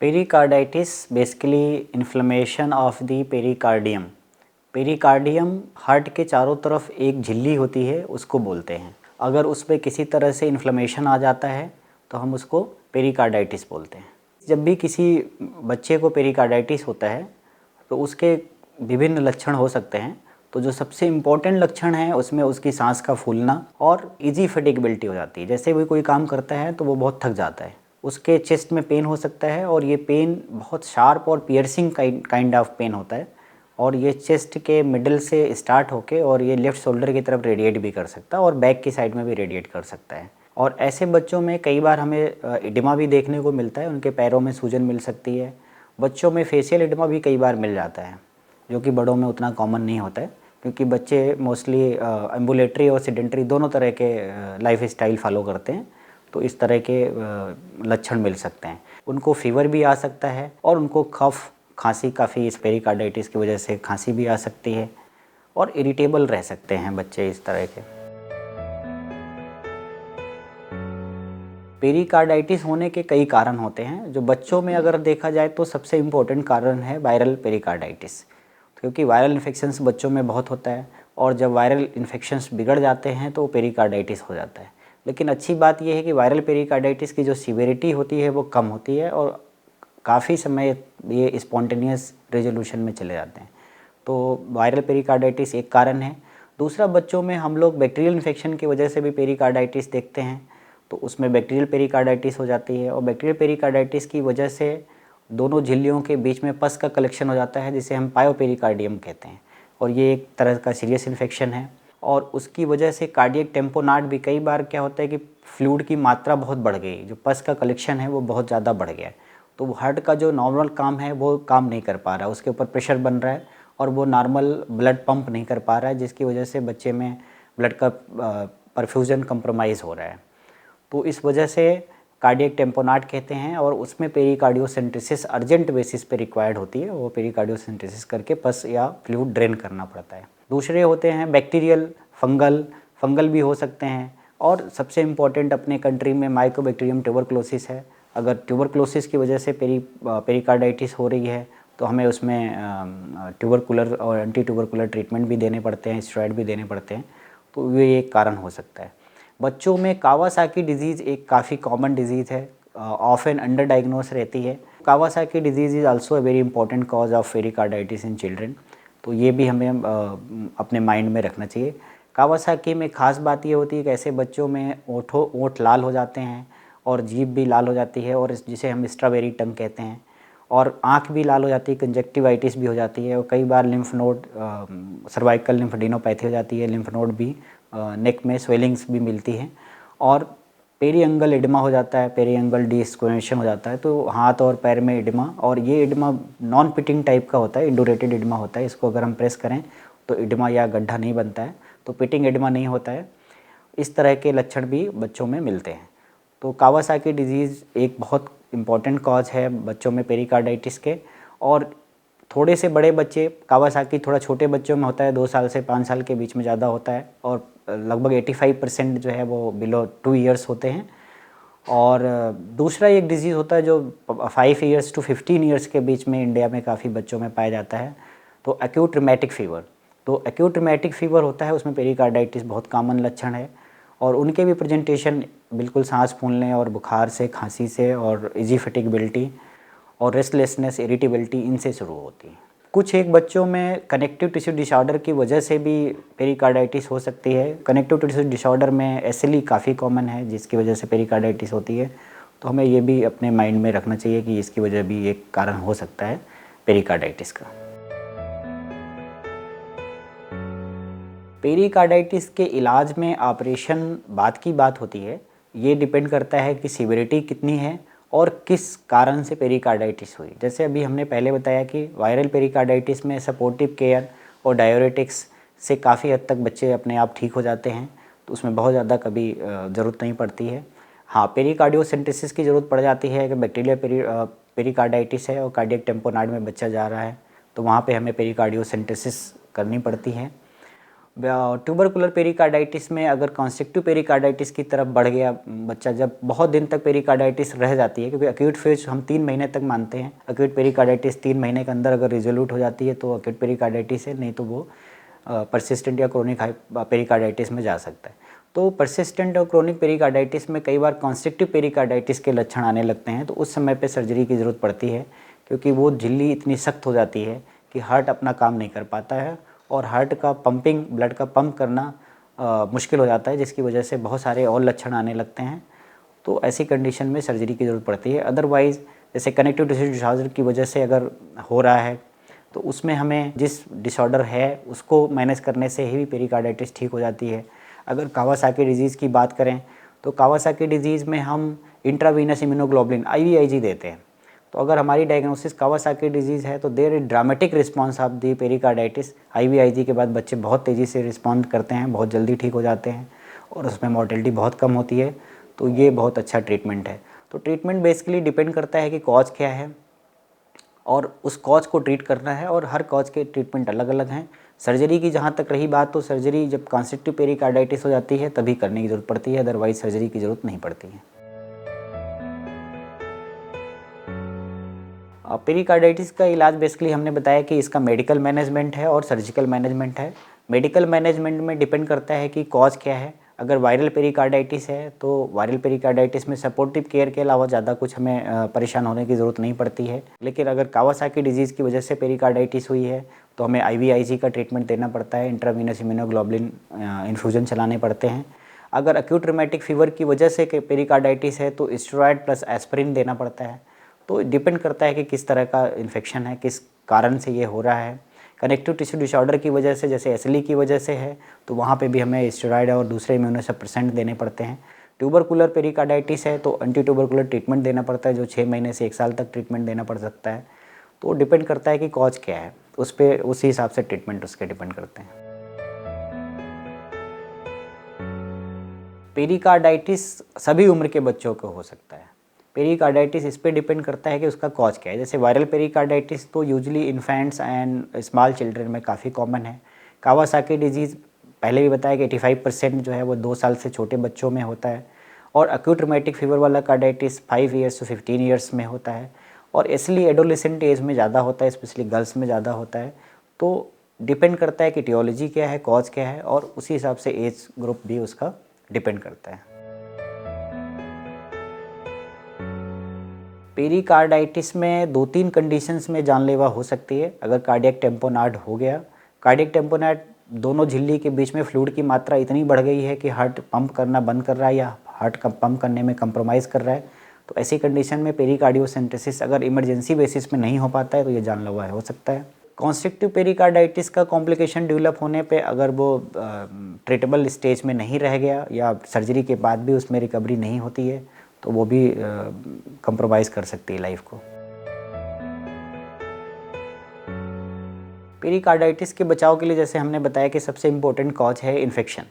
Pericarditis basically inflammation of the pericardium. Pericardium heart के चारों तरफ एक झिल्ली होती है, उसको बोलते हैं। अगर उसमें किसी तरह से इन्फ्लेमेशन आ जाता है तो हम उसको पेरिकार्डाइटिस बोलते हैं। जब भी किसी बच्चे को पेरिकार्डाइटिस होता है तो उसके विभिन्न लक्षण हो सकते हैं। तो जो सबसे इम्पोर्टेंट लक्षण है उसमें उसकी सांस का फूलना और इजी फैटिगेबिलिटी हो जाती है। जैसे भी कोई काम करता है तो वो बहुत थक जाता है। उसके चेस्ट में पेन हो सकता है और ये पेन बहुत शार्प और पियर्सिंग काइंड ऑफ पेन होता है और ये चेस्ट के मिडल से स्टार्ट होके और ये लेफ़्ट शोल्डर की तरफ रेडिएट भी कर सकता है और बैक की साइड में भी रेडिएट कर सकता है। और ऐसे बच्चों में कई बार हमें एडिमा भी देखने को मिलता है, उनके पैरों में सूजन मिल सकती है। बच्चों में फेशियल एडिमा भी कई बार मिल जाता है, जो कि बड़ों में उतना कॉमन नहीं होता है, क्योंकि बच्चे मोस्टली एम्बुलेटरी और सेडेंटरी दोनों तरह के लाइफ स्टाइल फॉलो करते हैं। तो इस तरह के लक्षण मिल सकते हैं। उनको फीवर भी आ सकता है और उनको कफ खांसी काफ़ी इस पेरिकार्डाइटिस की वजह से खांसी भी आ सकती है और इरिटेबल रह सकते हैं बच्चे इस तरह के। पेरिकार्डाइटिस होने के कई कारण होते हैं। जो बच्चों में अगर देखा जाए तो सबसे इम्पोर्टेंट कारण है वायरल पेरिकार्डाइटिस, क्योंकि वायरल इन्फेक्शंस बच्चों में बहुत होता है और जब वायरल इन्फेक्शंस बिगड़ जाते हैं तो पेरिकार्डाइटिस हो जाता है। लेकिन अच्छी बात यह है कि वायरल पेरिकार्डाइटिस की जो सीवियरिटी होती है वो कम होती है और काफ़ी समय ये स्पॉन्टेनियस रेजोल्यूशन में चले जाते हैं। तो वायरल पेरिकार्डाइटिस एक कारण है। दूसरा, बच्चों में हम लोग बैक्टीरियल इन्फेक्शन की वजह से भी पेरिकार्डाइटिस देखते हैं, तो उसमें बैक्टीरियल पेरिकार्डाइटिस हो जाती है और बैक्टीरियल पेरिकार्डाइटिस की वजह से दोनों झिल्लियों के बीच में पस का कलेक्शन हो जाता है, जिसे हम पायोपेरिकार्डियम कहते हैं और ये एक तरह का सीरियस इन्फेक्शन है। और उसकी वजह से कार्डियक टेम्पोनाट भी, कई बार क्या होता है कि फ्लूइड की मात्रा बहुत बढ़ गई, जो पस का कलेक्शन है वो बहुत ज़्यादा बढ़ गया है, तो वो हार्ट का जो नॉर्मल काम है वो काम नहीं कर पा रहा है, उसके ऊपर प्रेशर बन रहा है और वो नॉर्मल ब्लड पंप नहीं कर पा रहा है, जिसकी वजह से बच्चे में ब्लड का परफ्यूजन कंप्रोमाइज़ हो रहा है। तो इस वजह से कार्डियक टेम्पोनाट कहते हैं और उसमें पेरिकार्डियोसेंटेसिस अर्जेंट बेसिस पे रिक्वायर्ड होती है। वो पेरिकार्डियोसेंटेसिस करके पस या फ्लूइड ड्रेन करना पड़ता है। दूसरे होते हैं बैक्टीरियल, फंगल भी हो सकते हैं और सबसे इम्पॉर्टेंट अपने कंट्री में माइकोबैक्टीरियम ट्यूबरक्लोसिस है। अगर ट्यूबरक्लोसिस की वजह से पेरिकार्डाइटिस हो रही है तो हमें उसमें ट्यूबरकुलर और एंटी ट्यूबरकुलर ट्रीटमेंट भी देने पड़ते हैं, स्टेरॉइड भी देने पड़ते हैं, तो ये एक कारण हो सकता है। बच्चों में कावासाकी डिजीज़ एक काफ़ी कॉमन डिजीज़ है, ऑफन अंडर डायग्नोस रहती है। Kawasaki disease is also a very important cause of pericarditis in children, तो ये भी हमें अपने माइंड में रखना चाहिए। कावासाकी में ख़ास बात ये होती है कि ऐसे बच्चों में ओंठ लाल हो जाते हैं और जीभ भी लाल हो जाती है और जिसे हम स्ट्रॉबेरी टंग कहते हैं, और आँख भी लाल हो जाती है, कंजक्टिवाइटिस भी हो जाती है और कई बार लिम्फ नोड सर्वाइकल लिम्फेडिनोपैथी हो जाती है, लिम्फ नोड भी नेक में स्वेलिंग्स भी मिलती हैं और पेरियंगल एडिमा हो जाता है, पेरियंगल डिस्कोनेशन हो जाता है। तो हाथ और पैर में एडिमा, और ये एडिमा नॉन पिटिंग टाइप का होता है, इंडोरेटेड एडिमा होता है। इसको अगर हम प्रेस करें तो एडिमा या गड्ढा नहीं बनता है, तो पिटिंग एडिमा नहीं होता है। इस तरह के लक्षण भी बच्चों में मिलते हैं। तो कावासाकी डिजीज़ एक बहुत इम्पॉर्टेंट कॉज है बच्चों में पेरिकार्डाइटिस के। और थोड़े से बड़े बच्चे, कावासाकी थोड़ा छोटे बच्चों में होता है, 2 साल से 5 साल के बीच में ज़्यादा होता है और लगभग 85% जो है वो बिलो 2 ईयर्स होते हैं। और दूसरा एक डिजीज़ होता है जो 5 ईयर्स टू 15 ईयर्स के बीच में इंडिया में काफ़ी बच्चों में पाया जाता है, तो एक्यूट रिमेटिक फ़ीवर। तो एक्यूट रिमेटिक फ़ीवर होता है, उसमें पेरिकार्डाइटिस बहुत कॉमन लक्षण है और उनके भी प्रेजेंटेशन बिल्कुल सांस फूलने और बुखार से, खांसी से और इजी फैटिगेबिलिटी और रेस्टलेसनेस, इरिटेबिलिटी, इनसे शुरू होती है। कुछ एक बच्चों में कनेक्टिव टिश्यू डिसऑर्डर की वजह से भी पेरिकार्डाइटिस हो सकती है। कनेक्टिव टिश्यू डिसऑर्डर में एसएलई काफ़ी कॉमन है, जिसकी वजह से पेरिकार्डाइटिस होती है, तो हमें ये भी अपने माइंड में रखना चाहिए कि इसकी वजह भी एक कारण हो सकता है पेरिकार्डाइटिस का। पेरिकार्डाइटिस के इलाज में ऑपरेशन बाद की बात होती है। ये डिपेंड करता है कि सीवियरिटी कितनी है और किस कारण से पेरिकार्डाइटिस हुई। जैसे अभी हमने पहले बताया कि वायरल पेरिकार्डाइटिस में सपोर्टिव केयर और डाययूरेटिक्स से काफ़ी हद तक बच्चे अपने आप ठीक हो जाते हैं, तो उसमें बहुत ज़्यादा कभी ज़रूरत नहीं पड़ती है। हाँ, पेरिकार्डियोसेंटेसिस की ज़रूरत पड़ जाती है कि बैक्टीरियल पेरिकार्डाइटिस है और कार्डियक टेम्पोनाड में बच्चा जा रहा है, तो वहाँ पे हमें पेरिकार्डियोसेंटेसिस करनी पड़ती है। ट्यूबरकुलर पेरिकार्डाइटिस में अगर कॉन्स्ट्रक्टिव पेरिकार्डाइटिस की तरफ बढ़ गया बच्चा, जब बहुत दिन तक पेरिकार्डाइटिस रह जाती है, क्योंकि एक्यूट फेज हम 3 महीने तक मानते हैं, एक्यूट पेरिकार्डाइटिस 3 महीने के अंदर अगर रिजोल्यूट हो जाती है तो एक्यूट पेरिकार्डाइटिस है, नहीं तो वो परसिस्टेंट या क्रोनिक पेरिकार्डाइटिस में जा सकता है। तो परसिस्टेंट और क्रोनिक पेरिकार्डाइटिस में कई बार कॉन्स्ट्रक्टिव पेरिकार्डाइटिस के लक्षण आने लगते हैं, तो उस समय पे सर्जरी की ज़रूरत पड़ती है, क्योंकि वो झिल्ली इतनी सख्त हो जाती है कि हार्ट अपना काम नहीं कर पाता है और हार्ट का पंपिंग, ब्लड का पंप करना मुश्किल हो जाता है, जिसकी वजह से बहुत सारे और लक्षण आने लगते हैं। तो ऐसी कंडीशन में सर्जरी की ज़रूरत पड़ती है। अदरवाइज़ जैसे कनेक्टिव टिश्यू डिसऑर्डर की वजह से अगर हो रहा है तो उसमें हमें जिस डिसऑर्डर है उसको मैनेज करने से ही पेरिकार्डाइटिस ठीक हो जाती है। अगर कावासाकी डिजीज़ की बात करें तो कावासाकी डिजीज़ में हम इंट्रावीनस इम्यूनोग्लोबुलिन IVIG देते हैं। तो अगर हमारी डायग्नोसिस कावासाकी डिजीज़ है तो there is dramatic response of the pericarditis. IVIG के बाद बच्चे बहुत तेज़ी से रिस्पॉन्ड करते हैं, बहुत जल्दी ठीक हो जाते हैं और उसमें मॉर्टेलिटी बहुत कम होती है। तो ये बहुत अच्छा ट्रीटमेंट है। तो ट्रीटमेंट बेसिकली डिपेंड करता है कि कॉज क्या है और उस कॉज को ट्रीट करना है, और हर कॉज के ट्रीटमेंट अलग अलग हैं। सर्जरी की जहाँ तक रही बात, तो सर्जरी जब कॉन्स्ट्रक्टिव पेरिकार्डाइटिस हो जाती है तभी करने की ज़रूरत पड़ती है, अदरवाइज सर्जरी की ज़रूरत नहीं पड़ती है। पेरिकार्डाइटिस का इलाज बेसिकली हमने बताया कि इसका मेडिकल मैनेजमेंट है और सर्जिकल मैनेजमेंट है। मेडिकल मैनेजमेंट में डिपेंड करता है कि कॉज क्या है। अगर वायरल पेरिकार्डाइटिस है तो वायरल पेरिकार्डाइटिस में सपोर्टिव केयर के अलावा ज़्यादा कुछ हमें परेशान होने की ज़रूरत नहीं पड़ती है। लेकिन अगर कावासाकी डिजीज़ की वजह से पेरिकार्डाइटिस हुई है तो हमें IVIG का ट्रीटमेंट देना पड़ता है, इंट्रावीनस इम्यूनोग्लोबुलिन इन्फ्यूजन चलाने पड़ते हैं। अगर एक्यूट रूमेटिक फीवर की वजह से पेरिकार्डाइटिस है तो स्टेरॉयड प्लस एस्पिरिन देना पड़ता है। तो डिपेंड करता है कि किस तरह का इन्फेक्शन है, किस कारण से ये हो रहा है। कनेक्टिव टिश्यू डिसऑर्डर की वजह से, जैसे SLE की वजह से है, तो वहाँ पे भी हमें स्टेरॉयड और दूसरे इम्यूनोसप्रेसेंट देने पड़ते हैं। ट्यूबरकुलर पेरिकार्डाइटिस है तो एंटी ट्यूबरकुलर ट्रीटमेंट देना पड़ता है, जो 6 महीने से 1 साल तक ट्रीटमेंट देना पड़ सकता है। तो डिपेंड करता है कि कॉज क्या है, उसी हिसाब से ट्रीटमेंट उसके डिपेंड करते हैं। पेरिकार्डाइटिस सभी उम्र के बच्चों को हो सकता है। पेरिकार्डाइटिस इस पे डिपेंड करता है कि उसका कॉज क्या है। जैसे वायरल पेरिकार्डाइटिस तो usually infants and small children में काफ़ी कॉमन है। कावासाकी डिजीज़ पहले भी बताया कि 85% जो है वो 2 साल से छोटे बच्चों में होता है, और एक्यूट रूमेटिक फीवर वाला कार्डाइटिस 5 ईयर्स से 15 ईयर्स में होता है, और इसलिए एडोलेसेंट एज में ज़्यादा होता है, स्पेशली गर्ल्स में ज़्यादा होता है। तो डिपेंड करता है कि टियोलॉजी क्या है, कॉज क्या है, और उसी हिसाब से एज ग्रुप भी उसका डिपेंड करता है। पेरिकार्डाइटिस में 2-3 कंडीशंस में जानलेवा हो सकती है। अगर कार्डियक टेम्पोनाड हो गया, कार्डियक टेम्पोनाड दोनों झिल्ली के बीच में फ्लूइड की मात्रा इतनी बढ़ गई है कि हार्ट पंप करना बंद कर रहा है या हार्ट का पंप करने में कंप्रोमाइज़ कर रहा है, तो ऐसी कंडीशन में पेरिकार्डियोसेंटेसिस अगर इमरजेंसी बेसिस में नहीं हो पाता है तो ये जानलेवा हो सकता है। कॉन्स्ट्रिक्टिव पेरिकार्डाइटिस का कॉम्प्लिकेशन डेवलप होने पे अगर वो ट्रीटेबल स्टेज में नहीं रह गया या सर्जरी के बाद भी उसमें रिकवरी नहीं होती है तो वो भी कंप्रोमाइज़ कर सकती है लाइफ को। पेरिकार्डाइटिस के बचाव के लिए जैसे हमने बताया कि सबसे इम्पोर्टेंट कॉज है इन्फेक्शन,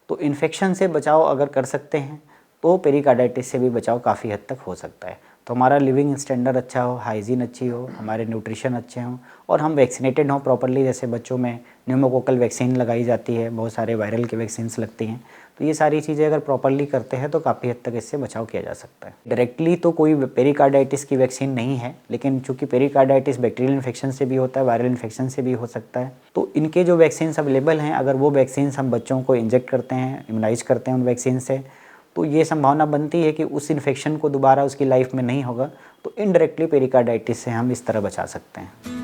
तो इन्फेक्शन से बचाव अगर कर सकते हैं तो पेरिकार्डाइटिस से भी बचाव काफ़ी हद तक हो सकता है। तो हमारा लिविंग स्टैंडर्ड अच्छा हो, हाइजीन अच्छी हो, हमारे न्यूट्रिशन अच्छे हों और हम वैक्सीनेटेड हों प्रॉपर्ली। जैसे बच्चों में न्यूमोकोकल वैक्सीन लगाई जाती है, बहुत सारे वायरल के वैक्सीन्स लगती हैं, तो ये सारी चीज़ें अगर प्रॉपर्ली करते हैं तो काफ़ी हद तक इससे बचाव किया जा सकता है। डायरेक्टली तो कोई पेरिकार्डाइटिस की वैक्सीन नहीं है, लेकिन चूँकि पेरिकार्डाइटिस बैक्टीरियल इन्फेक्शन से भी होता है, वायरल इन्फेक्शन से भी हो सकता है, तो इनके जो वैक्सीन अवेलेबल हैं, अगर वो वैक्सीन हम बच्चों को इंजेक्ट करते हैं, इम्यूनाइज करते हैं उन वैक्सीन से, तो ये संभावना बनती है कि उस इन्फेक्शन को दोबारा उसकी लाइफ में नहीं होगा, तो इनडायरेक्टली पेरिकार्डाइटिस से हम इस तरह बचा सकते हैं।